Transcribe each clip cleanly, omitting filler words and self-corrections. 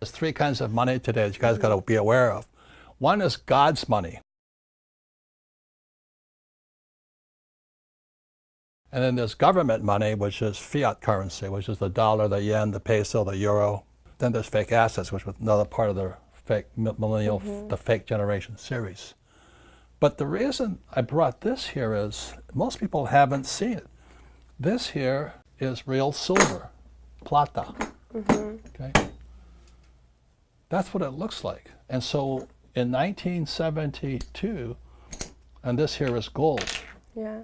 There's three kinds of money today that you guys got to be aware of. One is God's money. And then there's government money, which is fiat currency, which is the dollar, the yen, the peso, the euro. Then there's fake assets, which was another part of the fake millennial, the fake generation series. But the reason I brought this here is most people haven't seen it. This here is real silver, plata. Okay, that's what it looks like. And so in 1972, and this here is gold. Yeah.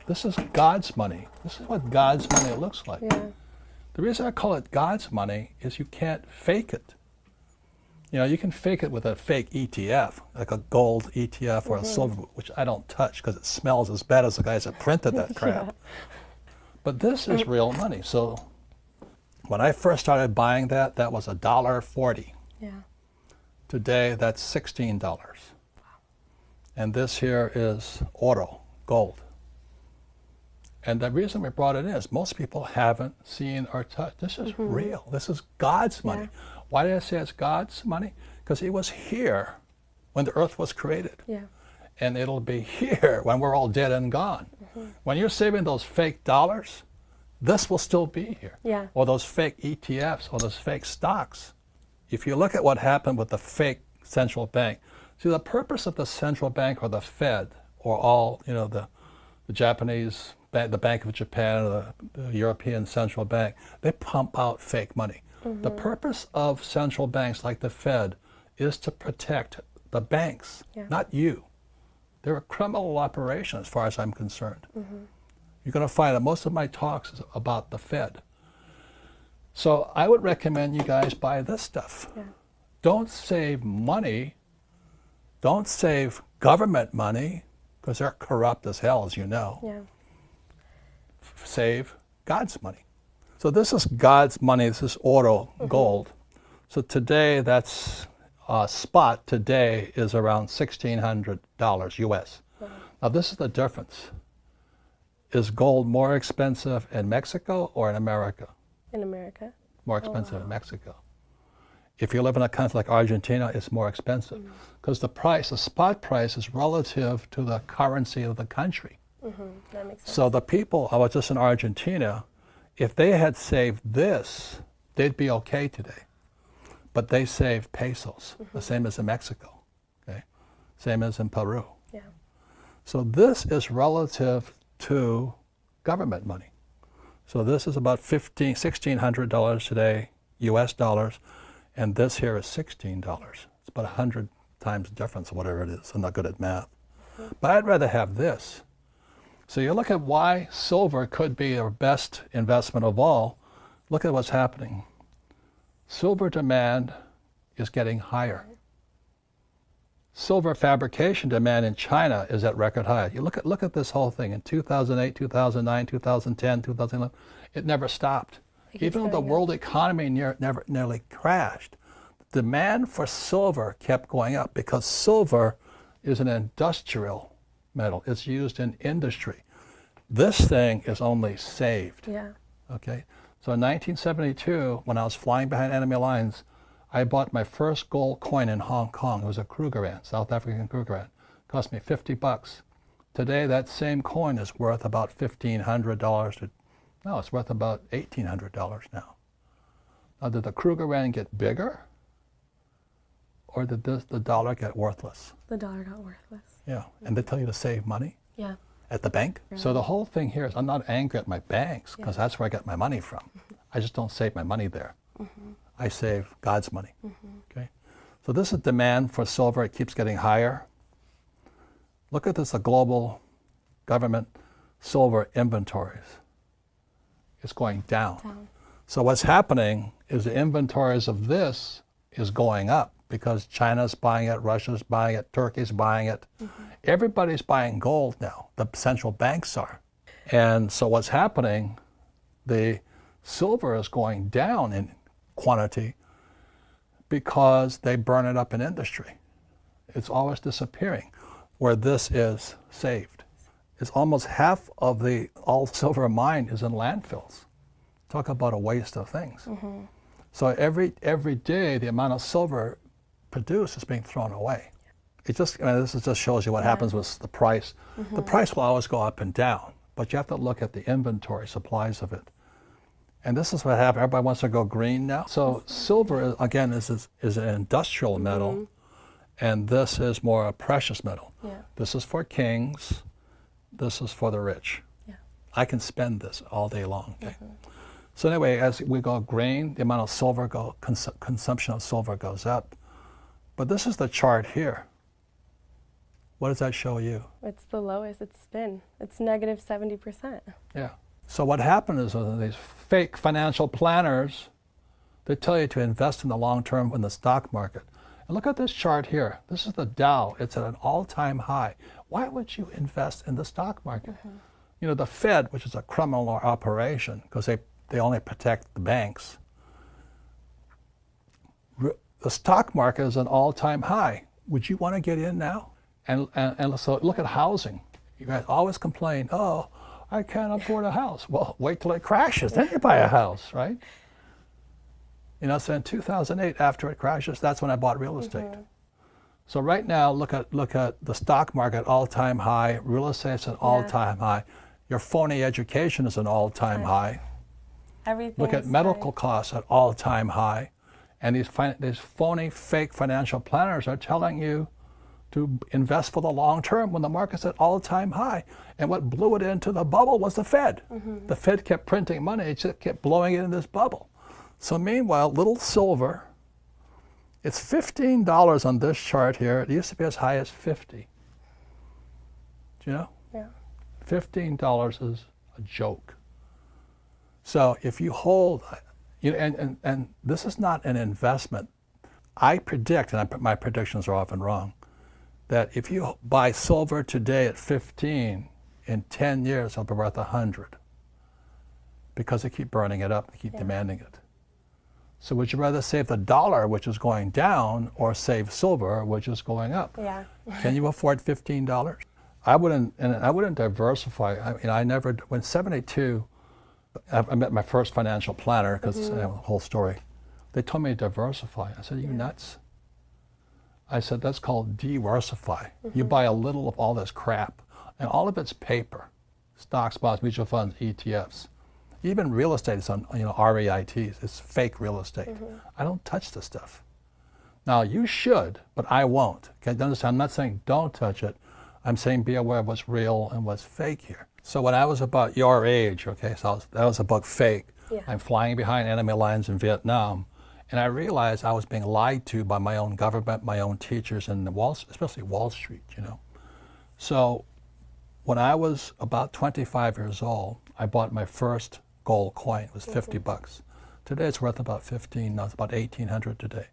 This is God's money. This is what God's money looks like. Yeah. The reason I call it God's money is you can't fake it. You know, you can fake it with a fake ETF, like a gold ETF or a silver, which I don't touch because it smells as bad as the guys that printed that crap. Yeah. But this is real money. So when I first started buying that, that was $1.40. Yeah. Today, that's $16. Wow. And this here is oro, gold. And the reason we brought it in is most people haven't seen or touched. This is real. This is God's money. Yeah. Why did I say it's God's money? Because it was here when the earth was created. Yeah. And it'll be here when we're all dead and gone. When you're saving those fake dollars, this will still be here. Yeah. Or those fake ETFs or those fake stocks. If you look at what happened with the fake central bank, see the purpose of the central bank or the Fed or all, you know, the Japanese, the Bank of Japan, or the European Central Bank, they pump out fake money. The purpose of central banks like the Fed is to protect the banks, not you. They're a criminal operation as far as I'm concerned. You're going to find that most of my talks is about the Fed. So I would recommend you guys buy this stuff. Yeah. Don't save money. Don't save government money because they're corrupt as hell, as you know. Yeah. Save God's money. So this is God's money. This is oro, gold. So today, that's spot today is around $1,600 US. Now this is the difference. Is gold more expensive in Mexico or in America? In America. More expensive in Mexico. If you live in a country like Argentina, it's more expensive because the price, the spot price, is relative to the currency of the country. That makes sense. So the people, I was just in Argentina, if they had saved this, they'd be okay today. But they saved pesos, the same as in Mexico, okay? Same as in Peru. Yeah. So this is relative to government money. So this is about $1,600 today, US dollars, and this here is $16. It's about 100 times the difference, whatever it is. I'm not good at math. But I'd rather have this. So you look at why silver could be our best investment of all. Look at what's happening. Silver demand is getting higher. Silver fabrication demand in China is at record high. You look at this whole thing in 2008, 2009, 2010, 2011. It never stopped. Even though the world economy nearly crashed, the demand for silver kept going up because silver is an industrial metal. It's used in industry. This thing is only saved. Yeah. Okay. So in 1972, when I was flying behind enemy lines, I bought my first gold coin in Hong Kong. It was a Krugerrand, South African Krugerrand. It cost me $50. Today, that same coin is worth about $1,500 no, it's worth about $1,800 now. Now, did the Krugerrand get bigger, or did the dollar get worthless? The dollar got worthless. Yeah, and they tell you to save money Yeah. at the bank. Right. So the whole thing here is I'm not angry at my banks because that's where I get my money from. I just don't save my money there. I save God's money. Okay. So this is demand for silver. It keeps getting higher. Look at this, the global government silver inventories. It's going down. So what's happening is the inventories of this is going up because China's buying it, Russia's buying it, Turkey's buying it. Everybody's buying gold now. The central banks are. And so what's happening, the silver is going down in quantity because they burn it up in industry. It's always disappearing, where this is saved. It's almost half of the all silver mine is in landfills. Talk about a waste of things. So every day, the amount of silver produced is being thrown away. It just, this just shows you what happens with the price. The price will always go up and down, but you have to look at the inventory supplies of it. And this is what happens. Everybody wants to go green now. So silver, again, is an industrial metal, and this is more a precious metal. Yeah. This is for kings. This is for the rich. Yeah. I can spend this all day long. Okay? So anyway, as we go green, the amount of silver consumption of silver goes up. But this is the chart here. What does that show you? It's the lowest it's been. It's negative 70%. Yeah. So what happened is these fake financial planners, they tell you to invest in the long term in the stock market. And look at this chart here. This is the Dow. It's at an all-time high. Why would you invest in the stock market? You know, the Fed, which is a criminal operation, because they only protect the banks. The stock market is an all-time high. Would you want to get in now? And so look at housing. You guys always complain, oh, I can't afford a house. Well, wait till it crashes, then you buy a house, right? You know, so in 2008, after it crashes, that's when I bought real estate. So right now, look at the stock market, all-time high. Real estate's an all-time high. Your phony education is an all-time high. Everything. Look at medical costs at all-time high. And these phony, fake financial planners are telling you to invest for the long term when the market's at all-time high. And what blew it into the bubble was the Fed. The Fed kept printing money, it just kept blowing it in this bubble. So meanwhile, little silver, it's $15 on this chart here. It used to be as high as 50. Do you know? Yeah. $15 is a joke. So if you hold, you know, and this is not an investment. I predict, and my predictions are often wrong, that if you buy silver today at 15, in 10 years it'll be worth 100, because they keep burning it up, they keep demanding it. So would you rather save the dollar, which is going down, or save silver, which is going up? Yeah. Can you afford $15? I wouldn't diversify. I mean, I never, when 72, I met my first financial planner, because I have a whole story. They told me to diversify. I said, are you nuts? I said, that's called diversify. You buy a little of all this crap, and all of it's paper. Stocks, bonds, mutual funds, ETFs. Even real estate is on, you know, REITs. It's fake real estate. I don't touch the stuff. Now, you should, but I won't. Okay, understand? I'm not saying don't touch it. I'm saying be aware of what's real and what's fake here. So when I was about your age, okay, so that was about fake. Yeah. I'm flying behind enemy lines in Vietnam, and I realized I was being lied to by my own government, my own teachers, and especially Wall Street, you know. So when I was about 25 years old, I bought my first gold coin. It was 50 bucks. Today it's worth about 15, now it's about 1,800 today.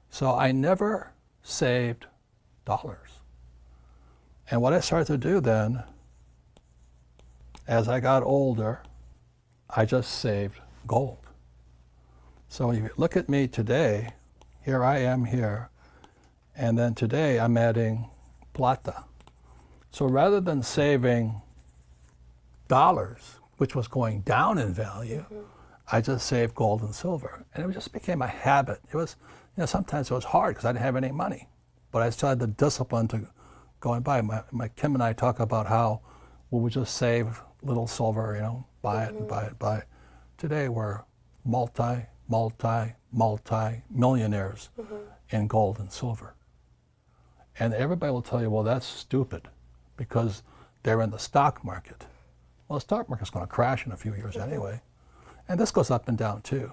So I never saved dollars. And what I started to do then, as I got older, I just saved gold. So if you look at me today, here I am here, and then today I'm adding plata. So rather than saving dollars, which was going down in value, I just saved gold and silver. And it just became a habit. It was, you know, sometimes it was hard because I didn't have any money, but I still had the discipline to go and buy. My Kim and I talk about how we would just save little silver, you know, buy it and buy it, buy it. Today we're multi-millionaires in gold and silver. And everybody will tell you, well, that's stupid because they're in the stock market. Well, the stock market's going to crash in a few years anyway. And this goes up and down too.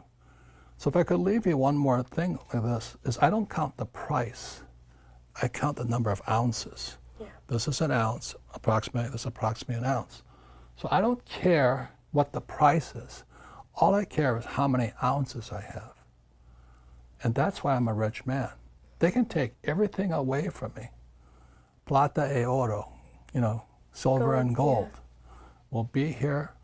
So if I could leave you one more thing like this, is I don't count the price. I count the number of ounces. Yeah. This is an ounce, approximately, this is approximately an ounce. So I don't care what the price is. All I care is how many ounces I have. And that's why I'm a rich man. They can take everything away from me. Plata e oro, you know, silver and gold. Will be here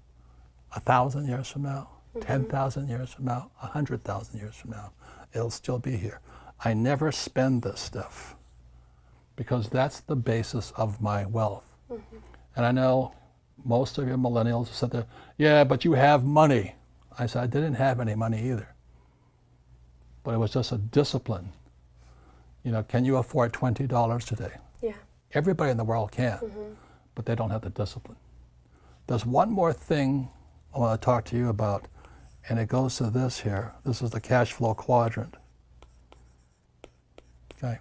1,000 years from now, 10,000 years from now, 100,000 years from now. It'll still be here. I never spend this stuff because that's the basis of my wealth. And I know most of you millennials said, yeah, but you have money. I said, I didn't have any money either. but it was just a discipline. You know, can you afford $20 today? Yeah. Everybody in the world can, but they don't have the discipline. There's one more thing I want to talk to you about, and it goes to this here. This is the cash flow quadrant. Okay.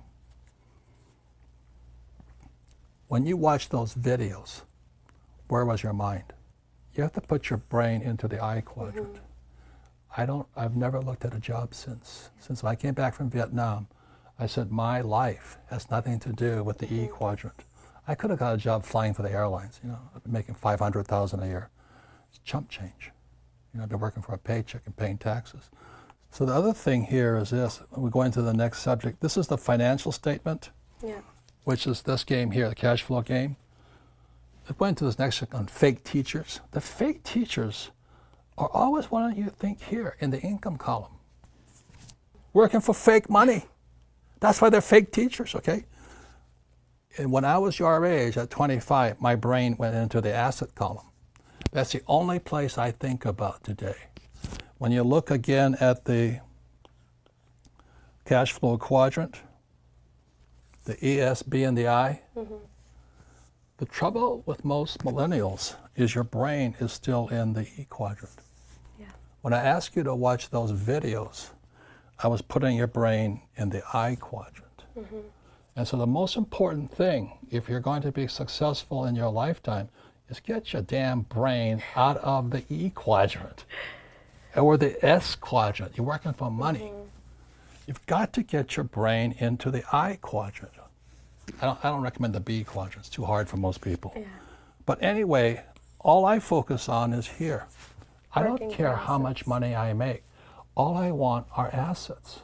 When you watch those videos, where was your mind? You have to put your brain into the I quadrant. I've never looked at a job since. Since I came back from Vietnam, I said my life has nothing to do with the E quadrant. I could have got a job flying for the airlines, you know, I've been making $500,000 a year. It's chump change. You know, I've been working for a paycheck and paying taxes. So the other thing here is this, we go into the next subject. This is the financial statement, which is this game here, the cash flow game. It went into this next section on fake teachers. The fake teachers are always one you think here in the income column. Working for fake money. That's why they're fake teachers, okay? And when I was your age, at 25, my brain went into the asset column. That's the only place I think about today. When you look again at the cash flow quadrant, the E, S, B, and the I, the trouble with most millennials is your brain is still in the E quadrant. When I asked you to watch those videos, I was putting your brain in the I quadrant. And so the most important thing, if you're going to be successful in your lifetime, is get your damn brain out of the E quadrant or the S quadrant. You're working for money. You've got to get your brain into the I quadrant. I don't recommend the B quadrant. It's too hard for most people. But anyway, all I focus on is here. I don't care how much money I make. All I want are assets.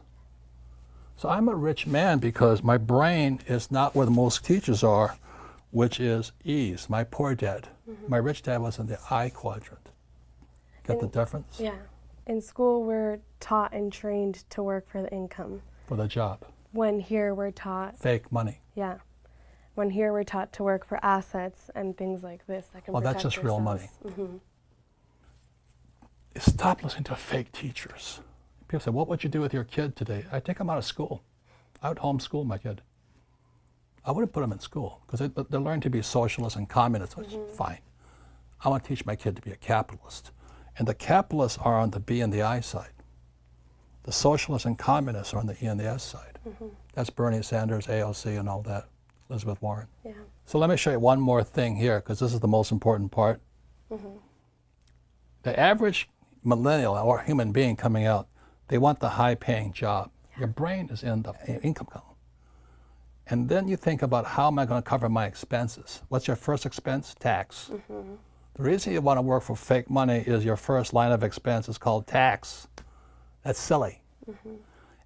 So I'm a rich man because my brain is not where the most teachers are, which is E's, my poor dad. My rich dad was in the I quadrant. Get the difference? Yeah. In school, we're taught and trained to work for the income. For the job. When here we're taught. Fake money. Yeah. When here we're taught to work for assets and things like this that can protect that's just real money. Stop listening to fake teachers. People say, what would you do with your kid today? I take them out of school. I would homeschool my kid. I wouldn't put them in school because they learn to be socialists and communists, which is fine. I want to teach my kid to be a capitalist. And the capitalists are on the B and the I side. The socialists and communists are on the E and the S side. That's Bernie Sanders, AOC, and all that, Elizabeth Warren. So let me show you one more thing here because this is the most important part. The average millennial or human being coming out, they want the high-paying job. Your brain is in the income column. And then you think about how am I going to cover my expenses? What's your first expense? Tax. The reason you want to work for fake money is your first line of expense is called tax. That's silly.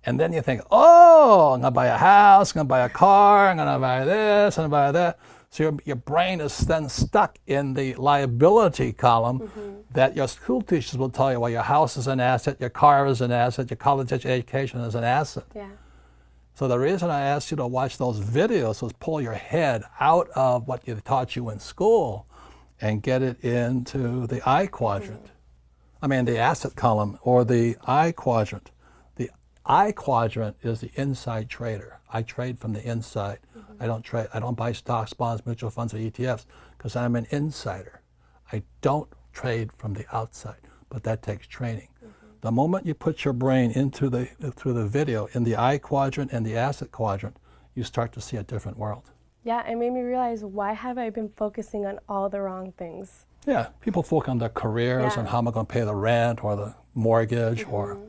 And then you think, oh, I'm going to buy a house, I'm going to buy a car, I'm going to buy this, I'm going to buy that. So your brain is then stuck in the liability column that your school teachers will tell you, well, your house is an asset, your car is an asset, your college education is an asset. So the reason I asked you to watch those videos was pull your head out of what they taught you in school and get it into the I quadrant. I mean, the asset column or the I quadrant. The I quadrant is the inside trader. I trade from the inside. I don't buy stocks, bonds, mutual funds, or ETFs because I'm an insider. I don't trade from the outside, but that takes training. The moment you put your brain into through the video in the I quadrant and the asset quadrant, you start to see a different world. Yeah, it made me realize, why have I been focusing on all the wrong things? Yeah, people focus on their careers and how am I going to pay the rent or the mortgage or...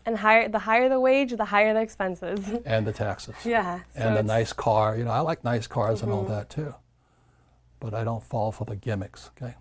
And the higher the wage, the higher the expenses. And the taxes. Yeah. And the nice car. You know, I like nice cars and all that too. But I don't fall for the gimmicks, okay?